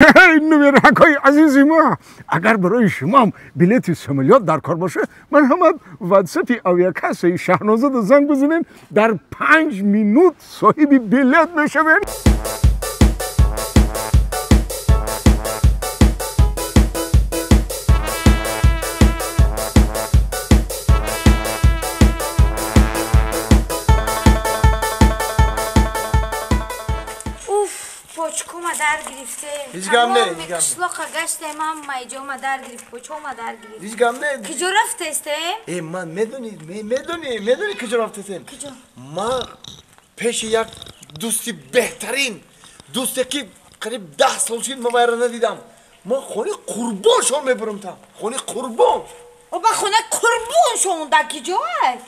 نمیرکای عزیزی ما اگر برای شما هم بلیت سمالیات در کار باشه مرحمت واتساپی آویاکاسی شهنازاد زنگ بزنین در 5 مینوت صاحب بلیت بشوین. پوچکوما در گرفته. هیچ گم نه. کشلاق گشتم هم مایجوما در گرفت. پوچکوما در گرفت. هیچ گم نه. کجا رفته استه؟ من میدونی کجا رفته سن؟ کجا؟ ما پیش یک دوستی بهترین دوستی که قریب 10 سال شد موبایل ندیدم. ما خونه قربانشون میبرم تا. خونه قربان. او با خونه قربانشون در کجاست؟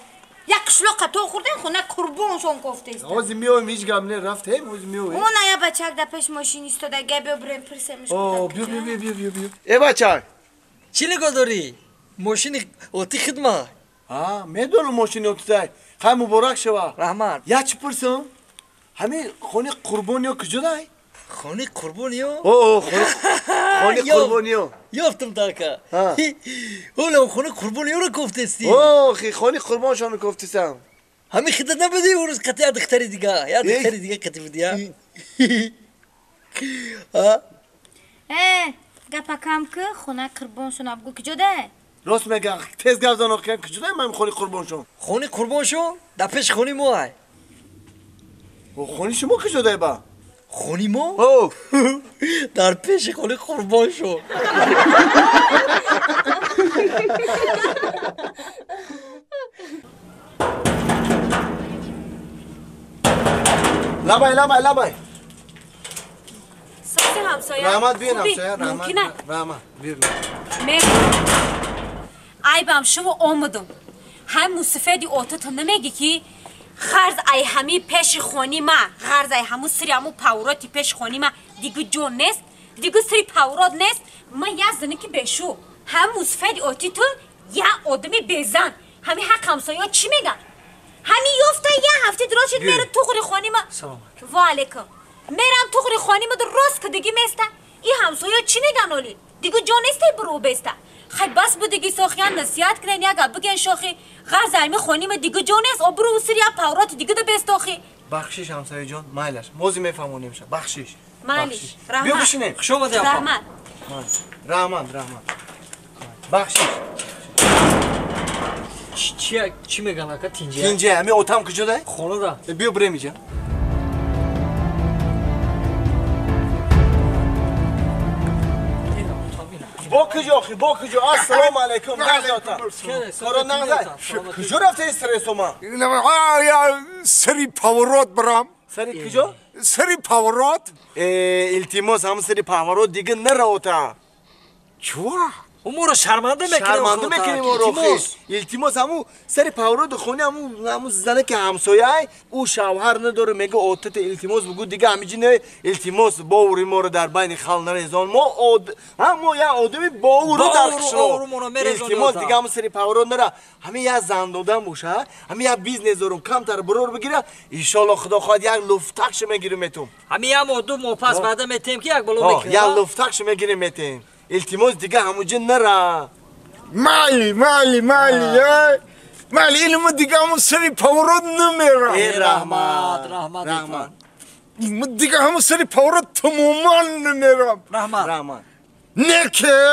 یک کشلاق تو خوردن خونه قربانشون گفته است. آوازی میویم هیچ گم نه رفته آوازی میویم. اون نیا بچه در پیش ماشین ایستاده گه بریم پرسیمش. بیا. ای بچه. چی نگاه داری؟ ماشین اوتی خدمت. میدونم ماشین اوتی. خیلی مبارک شوا. رحمت. یا چی پرسم؟ همین خونه قربانیو کجا دای؟ خونه قربانیو؟ خونه قربانیو. یافتم تاکا. اولا خونه قربانیو رو گفته استی. خونه قربانشون رو گفته سم. همین خدمت نبودی اون روز قطعه دختری دیگه. یا دختری دیگه قطعه بودی گپا کم که خونه قربانشون ابگو کجا ده؟ راست میگم تیز گردن آخه کجا ده من خونه قربانشون؟ خونه قربانشون؟ در پیش خونه ما های. خونه شما کجا ده با؟ خونی ما؟ در پیش خونه قربان شو. لبای ساسی همسایه رحمت بین همسایه ممکنه رحمت بیر عیبم شما آمدم هم موسفیدی اوتو نمیگی که خرز ای همی پیش خونی ما خرز ای همو سری همو پاوراتی پیش خونی ما دیگه جون نیست دیگه سری پاورات نیست ما یه زنی که بشو هم موسفیدی اوتی تو یه آدمی بزن همی حق همسایه چی میگن همی یافته یه هفته درست شد میره تو خوری خونی ما سلام و علیکم میرم تو خوری خونی ما درست که دیگه میسته این همسایه چی میگن اولی دیگه جون نیسته برو بسته خیلی بس بود دیگه ساخیان نصیحت کردن یا بگن شوخی غرض علمی خونیم دیگه جون است ابرو سری پاورات دیگه ده بستاخی بخشش همسایه جان مایلش موزی میفهمونیم شه بخشش مایلش رحمت بیا بشینیم خوش اومدی آقا رحمت بخشش چی میگن آقا تینجه تینجه همین اوتام کجا ده خونه ده بیا بریم اینجا با کجا السلام علیکم نازاتا کارو نازای کجا رفته استرس ما سری پاورات برام سری کجا سری پاورات التماس هم سری پاورات دیگه نروتا چوا اون رو شرمنده میکنیم التماس همو سری پاورات خونه همو زنه که همسایه او شوهر نداره میگه اوتت التماس بگو دیگه همیجی نه التماس باوری ما رو در بین خال نریزان ما یه آدمی باورو در خشلو التماس دیگه همو سری پاورات نره همه یه زن دادن باشه همه یه بیزنس دارم کم تر برور بگیره ایشالله خدا خواهد یک لفتکش میگیریم میتون همه هم دو موپس بعد میتیم که یک بلو میکنه یک لفتکش میگیریم میتون التماس دیگه همونجا نره مالی اینو دیگه همون سری پاورات نمیرم ای رحمت دیگه همون سری پاورات تماما نمیرم رحمت نکه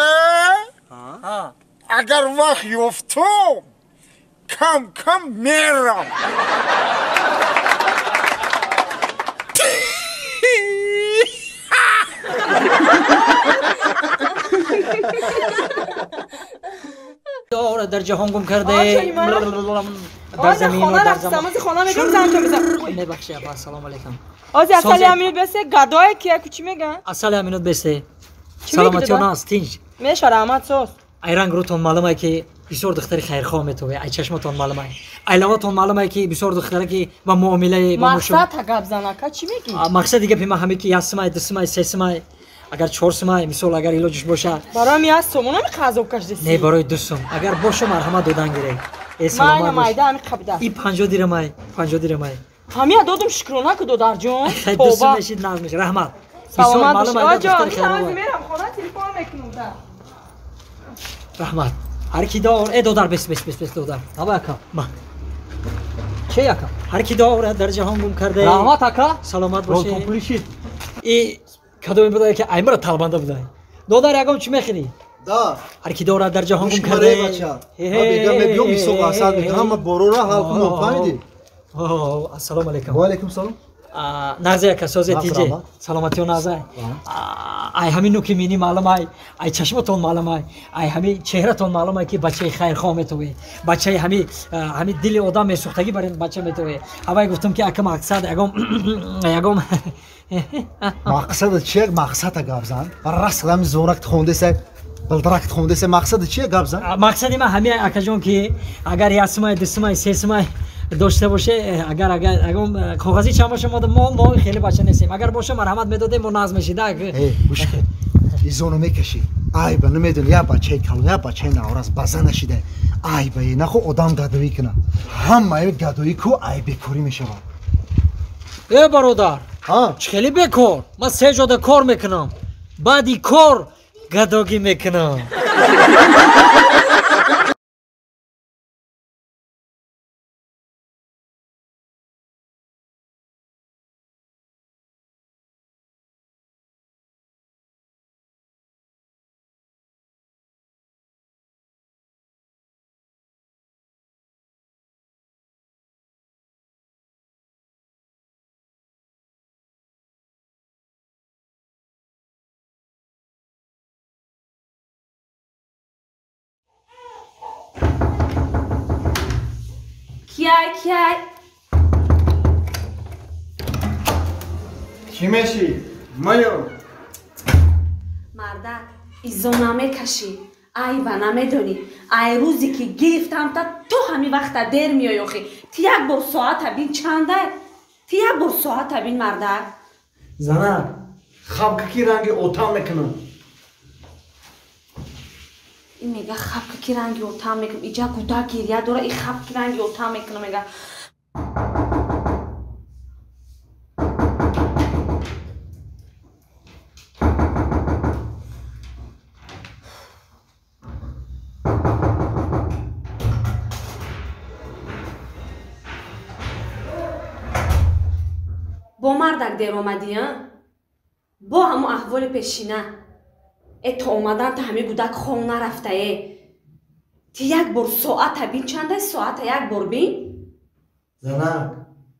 اگر وقت یفتم کم میرم داره در جهان گم کرده در زمین و در زمان خانه میگم زن تو بزن میبخشی ابا السلام علیکم آزی اصلی امینوت بسته گدای کیه کوچی میگن اصلی امینوت بسته سلامتی و ناز تینج میشه رحمت سوس ای رنگ روتون معلومه که بسیار دختری خیرخواه میتوه ای چشمتون معلومه ای لباتون معلومه که بسیار دختری که با معامله با مشون مقصد گپ زنکا چی میگی مقصد دیگه پیما همه که 1 سمای 2 سمای 3 سمای اگر 4 سمای مثال اگر ایلاجش باشه برای می از سومونم قضا کش دستی نه برای 2 سم اگر باشه مرحمت دادن گیره ای سلام ما مایده هم قبدا ای 50 دیرمای 50 دیرمای همه دادم شکرونه که دو در جون خیلی 2 سم میشید ناز میشه رحمت سلامت معلومه باشی آقا جان دختر خیره میرم خونه تلفن میکنم رحمت هر کی دار ای دودار بس دودار آبا اکا ما چه اکا هر کی دار در جهان گم کرده رحمت اکا سلامت رول باشی کمپلیشید ای کدوم بده که ایمر طالبانده بده دودار یکم چی میخری دا هر کی دار در جهان گم گوش کرده کنه بچه ما بیگم میبیام میسوق اصلا میکنم برو را حال کنم فهمیدی السلام علیکم و علیکم سلام نازه که سوزه نازه تیجه رحمت. سلامتی و نازه ای همین نوکی مینی معلوم ای چشمتون معلوم ای همین چهرهتون معلومه که بچه خیرخواه میتوی بچه همین دل آدم سوختگی برای بچه میتوی اوای گفتم که اکم مقصد یگم مقصد چیه مقصد گابزن راست دم زورک خونده سه بلدرک خونده سه مقصد چیه گابزن مقصدی من همین اکجون که اگر یاسمای دسمای سیسمای داشته باشه اگر کاغذی چند باشه ما خیلی بچه نیستیم اگر باشه مرحمت میدادیم ما ناز میشید گوش کن ایزونو میکشی ای با نمیدونی یا بچه کلو یا بچه نوراز بزن نشیده ای با اینا خو آدم گدویی کنه همه گدویی کو ای بیکوری میشه ای برادر ها خیلی بکار من 3 جاده کار میکنم بعدی کار گداگی میکنم کیای چی میشی مایو مردک ایزو نمیکشی ای و نمیدونی ای روزی که گرفتم تا تو همین وقت دیر میای آخی تی یک بار ساعت بین چنده تی یک بار ساعت بین مردک زنه خواب کی رنگ اوتا میکنم این میگه خواب کی رنگی اوتا میکنم ایجا گودا گیریه داره این خواب کی رنگی اوتا میکنم میگه با مردک دیر اومدی ها با همو احوال پیشینه تا اومدن تا همه گودک خونه رفته تی یک بار ساعت بین چنده ساعت یک بار بین زنه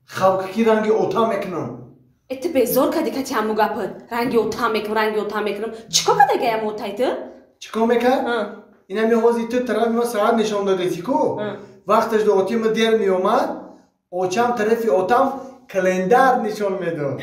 خواب کی رنگ اوتا میکنم ات بزار کدی که همو گپت رنگی اوتا میکنم چیکار کده گیم اوتای تو؟ چیکار میکرد؟ این همی حوضی تو طرف ما ساعت نشان داده تیکو وقتش دو اوتی ما دیر می اومد اوچم طرفی اوتم کلندر نشان میداد